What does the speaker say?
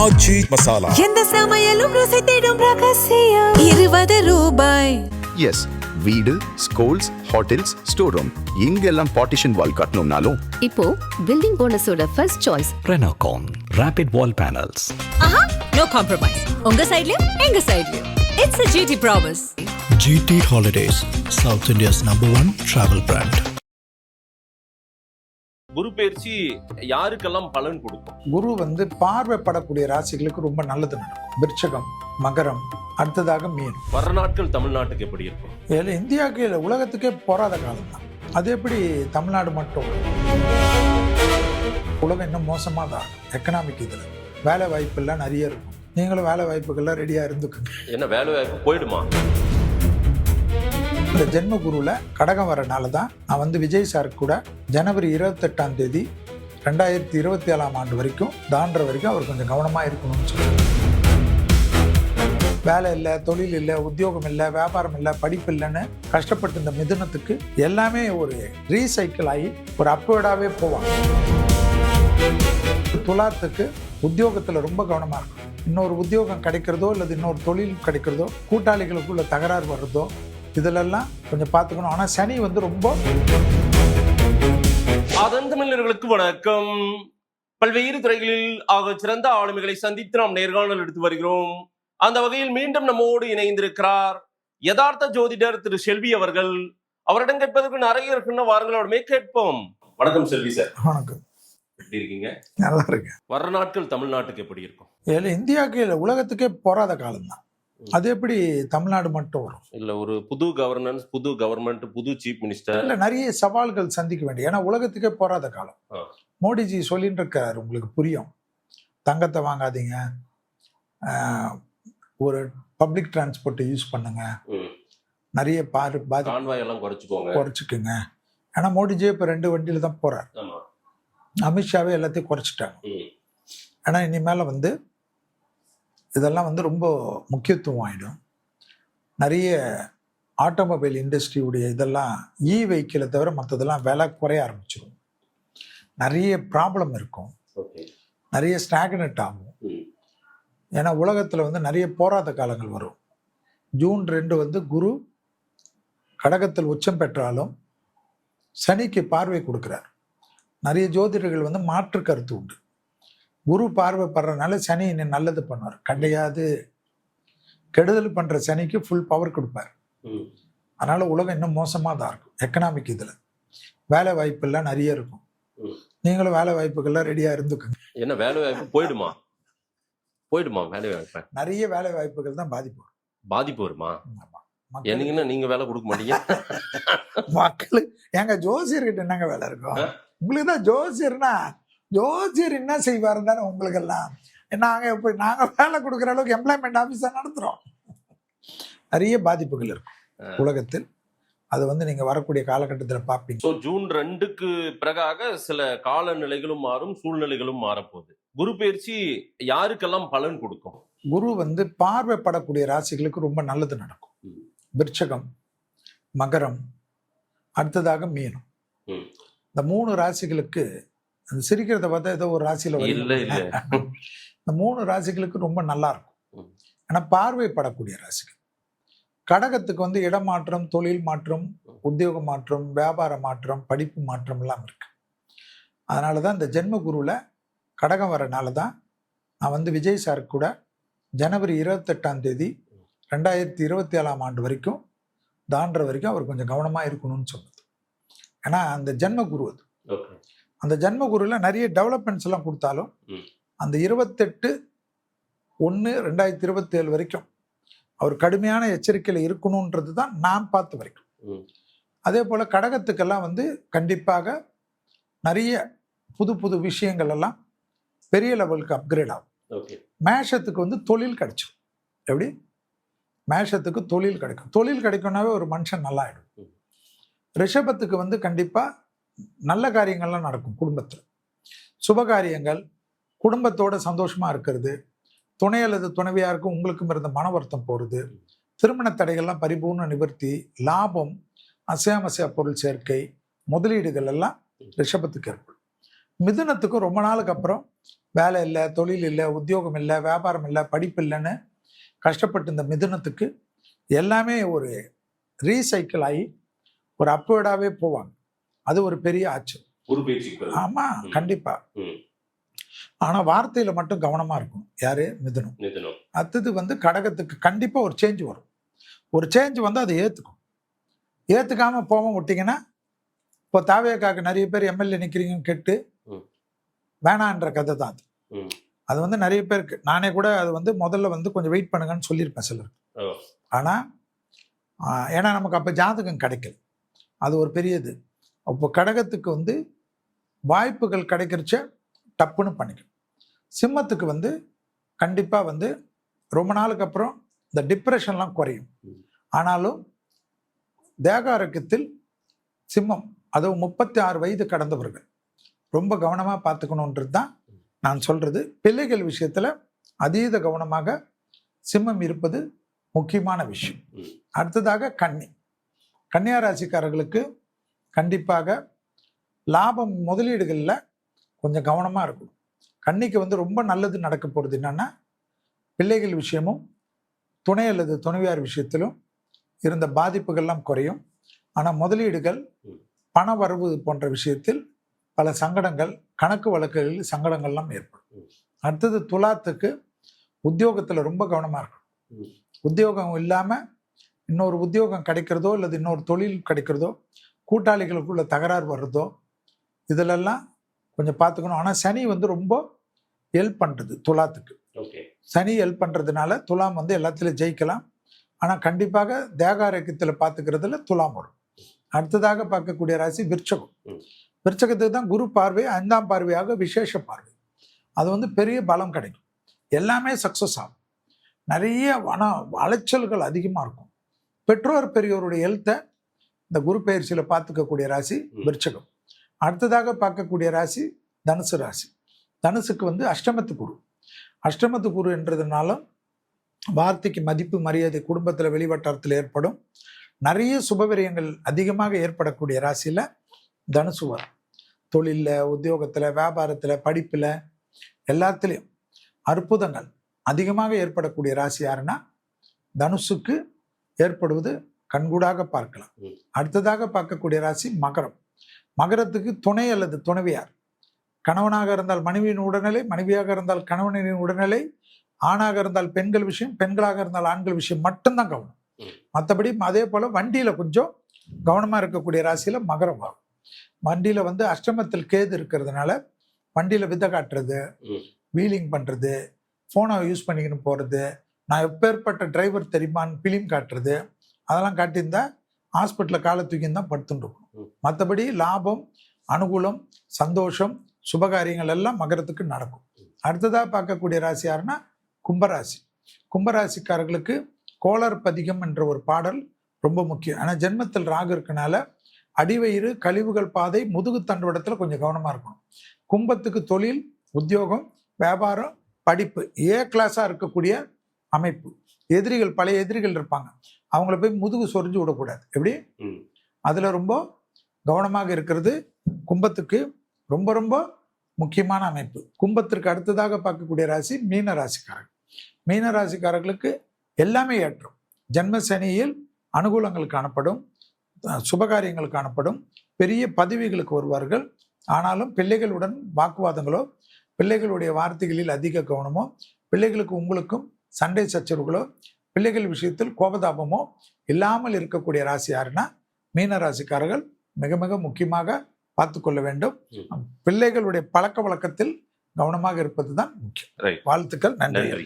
ஆச்சி மசாலா எந்த சமையலும் ருசி தேடும் ரகசியம் 20 ரூபாய். எஸ், வீடு, ஸ்கூல்ஸ், ஹோட்டல்ஸ், ஸ்டோர் ரூம் இங்கெல்லாம் பார்ட்டிஷன் வால் கட்டணும்னாலும் இப்போ பில்டிங் போனஸோட first choice Renocon Rapid Wall Panels. ஆஹா, நோ காம்ப்ரமைஸ். உங்க சைடுலயும் எங்க சைடுலயும். It's a GT promise. GT Holidays, South India's #1 travel brand. குரு பயிற்சி யாருக்கெல்லாம் பலன் கொடுக்கும்? குரு பார்வைப்படக்கூடிய ராசிகளுக்கு ரொம்ப நல்லது நடக்கும். விருச்சகம், மகரம், அடுத்ததாக மீன். வர நாட்கள் தமிழ்நாட்டுக்கு எப்படி இருக்கும்? இதில் இந்தியாவுக்கு இல்லை, உலகத்துக்கே போராத காலம் தான். அது எப்படி தமிழ்நாடு மட்டும்? உலகம் இன்னும் மோசமாக தான் எக்கனாமிக். இதில் வேலை வாய்ப்பெல்லாம் நிறைய இருக்கும். நீங்களும் வேலை வாய்ப்புகள்லாம் ரெடியாக இருந்துக்குங்க. என்ன வேலை வாய்ப்பு போயிடுமா? இந்த ஜென்ம குருவில் கடகம் வரனால தான் நான் விஜய் சார் கூட ஜனவரி 28ஆம் தேதி 2027ஆம் ஆண்டு வரைக்கும் தாண்டுற வரைக்கும் அவர் கொஞ்சம் கவனமாக இருக்கணும்னு சொல்லுவாங்க. வேலை இல்லை, தொழில் இல்லை, உத்தியோகம் இல்லை, வியாபாரம் இல்லை, படிப்பு இல்லைன்னு கஷ்டப்பட்டு இந்த மிதுனத்துக்கு எல்லாமே ஒரு ரீசைக்கிள் ஆகி ஒரு அப்வேர்டாகவே போவாங்க. துலாத்துக்கு உத்தியோகத்தில் ரொம்ப கவனமாக இருக்கும். இன்னொரு உத்தியோகம் கிடைக்கிறதோ அல்லது இன்னொரு தொழில் கிடைக்கிறதோ, கூட்டாளிகளுக்குள்ள தகராறு வர்றதோ, இதிலெல்லாம் கொஞ்சம் பார்த்துக்கணும். ஆனால் சனி ரொம்ப அதன் தமிழர்களுக்கு வணக்கம். பல்வேறு துறைகளில் ஆக சிறந்த ஆளுமைகளை சந்தித்து நாம் நேர்காணல் எடுத்து வருகிறோம். அந்த வகையில் மீண்டும் நம்மோடு இணைந்திருக்கிறார் யதார்த்த ஜோதிடர் திரு செல்வி அவர்கள். அவரிடம் கேட்பதற்கு நிறைய இருக்குன்னு வாரங்களோட கேட்போம். வணக்கம் செல்வி சார். வணக்கம். எப்படி இருக்கீங்க? நல்லா இருக்கேன். வர நாட்கள் தமிழ்நாட்டுக்கு எப்படி இருக்கும்? இல்லை, இந்தியாவுக்கு இல்லை, உலகத்துக்கே போராத காலம் தான். அது எப்படி தமிழ்நாடு மட்டும் வரும்? இல்ல, ஒரு புது கவர்னன்ஸ், புது கவர்மெண்ட், புது சீஃப் மினிஸ்டர், இல்லை, நிறைய சவால்கள் சந்திக்க வேண்டிய. ஏன்னா உலகத்துக்கே போராத காலம். மோடிஜி சொல்லிட்டு இருக்காரு, உங்களுக்கு புரியும். தங்கத்தை வாங்காதீங்க, ஒரு பப்ளிக் டிரான்ஸ்போர்ட்டை யூஸ் பண்ணுங்க, நிறைய கான்வாயெல்லாம் குறைச்சிக்குங்க. ஏன்னா மோடிஜி இப்போ 2 வண்டியில தான் போறாரு. அமித்ஷாவே எல்லாத்தையும் குறைச்சிட்டாங்க. ஏன்னா இனிமேல இதெல்லாம் ரொம்ப முக்கியத்துவம் ஆகிடும். நிறைய ஆட்டோமொபைல் இண்டஸ்ட்ரியுடைய இதெல்லாம் வெஹிக்கிளை தவிர மற்றதெல்லாம் விலை குறைய ஆரம்பிச்சிடும். நிறைய ப்ராப்ளம் இருக்கும், நிறைய ஸ்டாக்னட் ஆகும். ஏன்னா உலகத்தில் நிறைய போராட்ட காலங்கள் வரும். ஜூன் 2 குரு கடகத்தில் உச்சம் பெற்றாலும் சனிக்கு பார்வை கொடுக்குறார். நிறைய ஜோதிடர்கள் மாற்று கருத்து உண்டு. குரு பார்வை படுறதுனால சனி இன்னும் நல்லது பண்ணுவார், கிடையாது கெடுதல் பண்ணுற சனிக்கு ஃபுல் பவர் கொடுப்பார். அதனால உலகம் இன்னும் மோசமாக தான் இருக்கும் எக்கனாமிக். இதில் வேலை வாய்ப்பெல்லாம் நிறைய இருக்கும். நீங்களும் வேலை வாய்ப்புகள்லாம் ரெடியாக இருந்துக்குங்க. என்ன வேலை வாய்ப்பு போயிடுமா? வேலை வாய்ப்பு நிறைய வேலை வாய்ப்புகள் தான் பாதிப்பு வருமா? என்னங்கன்னா நீங்க வேலை கொடுக்க மாட்டீங்க. மக்களுக்கு எங்க ஜோசியர்கிட்ட என்னங்க வேலை இருக்கும்? உங்களுக்கு தான் ஜோசியர் என்ன செய்வாரு தானே உங்களுக்கு எல்லாம். நாங்க வேலை கொடுக்குற அளவுக்கு எம்ப்ளாய்மெண்ட் ஆபீஸா நடத்துறோம். நிறைய பாதிப்புகள் இருக்கும் உலகத்தில். அது நீங்க வரக்கூடிய காலகட்டத்தில் பார்ப்பீங்க. ஸோ ஜூன் 2க்கு பிறகாக சில காலநிலைகளும் மாறும், சூழ்நிலைகளும் மாறப்போகுது. குரு பயிற்சி யாருக்கெல்லாம் பலன் கொடுக்கும்? குரு பார்வைப்படக்கூடிய ராசிகளுக்கு ரொம்ப நல்லது நடக்கும். விருச்சகம், மகரம், அடுத்ததாக மீனம். இந்த 3 ராசிகளுக்கு சிரிக்கிறத பார்த்தா ஏதோ ஒரு ராசியில இந்த 3 ராசிகளுக்கு ரொம்ப நல்லா இருக்கும். ஏன்னா பார்வைப்படக்கூடிய ராசிகள். கடகத்துக்கு இடமாற்றம், தொழில் மாற்றம், உத்தியோக மாற்றம், வியாபார மாற்றம், படிப்பு மாற்றம் எல்லாம் இருக்கு. அதனாலதான் இந்த ஜென்ம குருல கடகம் வரனால தான் நான் விஜய் சார் கூட ஜனவரி 28ஆம் தேதி 2027ஆம் ஆண்டு வரைக்கும் தாண்டுற வரைக்கும் அவர் கொஞ்சம் கவனமா இருக்கணும்னு சொன்னது. ஏன்னா அந்த ஜென்ம குரு அது. அந்த ஜென்ம குருல நிறைய டெவலப்மெண்ட்ஸ் எல்லாம் கொடுத்தாலும் அந்த 28/1/2027 வரைக்கும் அவர் கடுமையான எச்சரிக்கையில் இருக்கணும்ன்றது தான் நான் பார்த்த வரைக்கும். அதே போல கடகத்துக்கெல்லாம் கண்டிப்பாக நிறைய புது புது விஷயங்கள் எல்லாம் பெரிய லெவலுக்கு அப்கிரேட் ஆகும். மேஷத்துக்கு தொழில் கிடைச்சிடும். எப்படி? மேஷத்துக்கு தொழில் கிடைக்கும். தொழில் கிடைக்கும்னாவே ஒரு மனுஷன் நல்லா ஆயிடும். ரிஷபத்துக்கு கண்டிப்பா நல்ல காரியங்கள்லாம் நடக்கும். குடும்பத்தில் சுபகாரியங்கள், குடும்பத்தோட சந்தோஷமா இருக்கிறது, துணை அல்லது துணைவியாருக்கும் உங்களுக்கும் இருந்த மன வருத்தம் போறது, திருமண தடைகள்லாம் பரிபூர்ண நிவர்த்தி, லாபம், அசையாமசையா பொருள் சேர்க்கை, முதலீடுகள் எல்லாம் ரிஷபத்துக்கு ஏற்படும். மிதுனத்துக்கும் ரொம்ப நாளுக்கு அப்புறம் வேலை இல்லை, தொழில் இல்லை, உத்தியோகம் இல்லை, வியாபாரம் இல்லை, படிப்பு இல்லைன்னு கஷ்டப்பட்டு இந்த மிதுனத்துக்கு எல்லாமே ஒரு ரீசைக்கிள் ஆகி ஒரு அப்வேர்டாகவே போவாங்க. அது ஒரு பெரிய ஆச்சு. ஆமா, கண்டிப்பா. ஆனா வார்த்தையில மட்டும் கவனமா இருக்கும். யாரு? மிதுனம். அடுத்தது வந்து கடகத்துக்கு கண்டிப்பா ஒரு சேஞ்ச் வரும். ஒரு சேஞ்ச் வந்து அதை ஏத்துக்கும். ஏத்துக்காம போக விட்டீங்கன்னா, இப்போ தாவேக்காக்கு நிறைய பேர் எம்எல்ஏ நிக்கிறீங்கன்னு கேட்டு வேணான்ற கதை தான் அது. அது வந்து நிறைய பேருக்கு நானே கூட அது வந்து முதல்ல வந்து கொஞ்சம் வெயிட் பண்ணுங்கன்னு சொல்லியிருப்பேன் சிலருக்கு. ஆனா ஏன்னா நமக்கு அப்ப ஜாதகம் கிடைக்கல. அது ஒரு பெரியது. அப்போ கடகத்துக்கு வந்து வாய்ப்புகள் கிடைக்கிறச்ச டப்புன்னு பண்ணிக்கணும். சிம்மத்துக்கு வந்து கண்டிப்பா வந்து ரொம்ப நாளுக்கு அப்புறம் இந்த டிப்ரெஷன்லாம் குறையும். ஆனாலும் தேக ஆரோக்கியத்தில் சிம்மம், அதுவும் 36 வயது கடந்தவர்கள் ரொம்ப கவனமா பார்த்துக்கணுன்றது தான் நான் சொல்றது. பிள்ளைகள் விஷயத்துல அதீத கவனமாக சிம்மம் இருப்பது முக்கியமான விஷயம். அடுத்ததாக கன்னியா ராசிக்காரர்களுக்கு கண்டிப்பாக லாபம் முதலீடுகளில் கொஞ்சம் கவனமா இருக்கும். கன்னிக்கு வந்து ரொம்ப நல்லது நடக்க போறது என்னன்னா, பிள்ளைகள் விஷயமும் துணை அல்லது துணைவியார் விஷயத்திலும் இருந்த பாதிப்புகள்லாம் குறையும். ஆனால் முதலீடுகள், பண வரவு போன்ற விஷயத்தில் பல சங்கடங்கள், கணக்கு வழக்குகளில் சங்கடங்கள்லாம் ஏற்படும். அடுத்தது துலாத்துக்கு உத்தியோகத்தில் ரொம்ப கவனமாக இருக்கும். உத்தியோகம் இல்லாமல் இன்னொரு உத்தியோகம் கிடைக்கிறதோ அல்லது இன்னொரு தொழில் கிடைக்கிறதோ, கூட்டாளிகளுக்குள்ள தகராறு வர்றதோ, இதிலெல்லாம் கொஞ்சம் பார்த்துக்கணும். ஆனால் சனி வந்து ரொம்ப ஹெல்ப் பண்ணுறது துலாத்துக்கு. சனி ஹெல்ப் பண்ணுறதுனால துலாம் வந்து எல்லாத்துலேயும் ஜெயிக்கலாம். ஆனால் கண்டிப்பாக தேக ஆரோக்கியத்தில் பார்த்துக்கிறதுல துலாம் வரும். அடுத்ததாக பார்க்கக்கூடிய ராசி விருச்சகம். விருச்சகத்துக்கு தான் குரு பார்வை 5ஆம் பார்வையாக விசேஷ பார்வை. அது வந்து பெரிய பலம் கிடைக்கும். எல்லாமே சக்ஸஸ் ஆகும். நிறைய அலைச்சல்கள் அதிகமாக இருக்கும். பெற்றோர் பெரியோருடைய ஹெல்த்தை இந்த குரு பயிற்சியில் பார்த்துக்கக்கூடிய ராசி விருச்சகம். அடுத்ததாக பார்க்கக்கூடிய ராசி தனுசு ராசி. தனுசுக்கு வந்து அஷ்டமத்து குரு. அஷ்டமத்து குரு என்றதுனாலும் வார்த்தைக்கு மதிப்பு மரியாதை குடும்பத்தில் வெளிவட்டாரத்தில் ஏற்படும். நிறைய சுபவிரயங்கள் அதிகமாக ஏற்படக்கூடிய ராசியில் தனுசு வரும். தொழிலில், உத்தியோகத்தில், வியாபாரத்தில், படிப்பில் எல்லாத்துலேயும் அற்புதங்கள் அதிகமாக ஏற்படக்கூடிய ராசி யாருன்னா தனுசுக்கு ஏற்படுவது கண்கூடாக பார்க்கலாம். அடுத்ததாக பார்க்கக்கூடிய ராசி மகரம். மகரத்துக்கு துணை அல்லது துணைவியார், கணவனாக இருந்தால் மனைவியின் உடல்நிலை, மனைவியாக இருந்தால் கணவனின் உடல்நிலை, ஆணாக இருந்தால் பெண்கள் விஷயம், பெண்களாக இருந்தால் ஆண்கள் விஷயம் மட்டும்தான் கவனம். மற்றபடி அதே போல வண்டியில கொஞ்சம் கவனமா இருக்கக்கூடிய ராசியில மகரம் ஆகும். வண்டியில வந்து அஷ்டமத்தில் கேது இருக்கிறதுனால வண்டியில வித்தை காட்டுறது, வீலிங் பண்றது, போனை யூஸ் பண்ணிக்கின்னு போறது, நான் எப்பேற்பட்ட டிரைவர் தெரியுமான்னு பிலிம் காட்டுறது, அதெல்லாம் காட்டியிருந்தா ஹாஸ்பிட்டலில் காலை தூக்கின்னு தான் படுத்துட்டு இருக்கணும். மற்றபடி லாபம், அனுகூலம், சந்தோஷம், சுபகாரியங்கள் எல்லாம் மகரத்துக்கு நடக்கும். அடுத்ததாக பார்க்கக்கூடிய ராசி யாருன்னா கும்பராசி. கும்பராசிக்காரர்களுக்கு கோளர் பதிகம் என்ற ஒரு பாடல் ரொம்ப முக்கியம். ஆனால் ஜென்மத்தில் ராகு இருக்கனால அடிவயிறு, கழிவுகள் பாதை, முதுகு தண்டுவடத்தில் கொஞ்சம் கவனமாக இருக்கணும். கும்பத்துக்கு தொழில், உத்தியோகம், வியாபாரம், படிப்பு ஏ கிளாஸாக இருக்கக்கூடிய அமைப்பு. எதிரிகள், பழைய எதிரிகள் இருப்பாங்க, அவங்கள போய் முதுகு சொரிஞ்சு விடக்கூடாது. எப்படி? அதில் ரொம்ப கவனமாக இருக்கிறது கும்பத்துக்கு ரொம்ப ரொம்ப முக்கியமான அமைப்பு. கும்பத்திற்கு அடுத்ததாக பார்க்கக்கூடிய ராசி மீன ராசிக்காரர்கள். மீன ராசிக்காரர்களுக்கு எல்லாமே ஏற்றம். ஜென்ம சனியில் அனுகூலங்கள் காணப்படும், சுபகாரியங்கள் காணப்படும், பெரிய பதவிகளுக்கு வருவார்கள். ஆனாலும் பிள்ளைகளுடன் வாக்குவாதங்களோ, பிள்ளைகளுடைய வார்த்தைகளில் அதிக கவனமோ, பிள்ளைகளுக்கு உங்களுக்கும் சண்டை சச்சரவுகளோ, பிள்ளைகள் விஷயத்தில் கோபதாபமோ இல்லாமல் இருக்கக்கூடிய ராசி யாருன்னா மீன ராசிக்காரர்கள் மிக மிக முக்கியமாக பார்த்து கொள்ள வேண்டும். பிள்ளைகளுடைய பழக்க வழக்கத்தில் கவனமாக இருப்பது தான் முக்கியம். வாழ்த்துக்கள். நன்றி.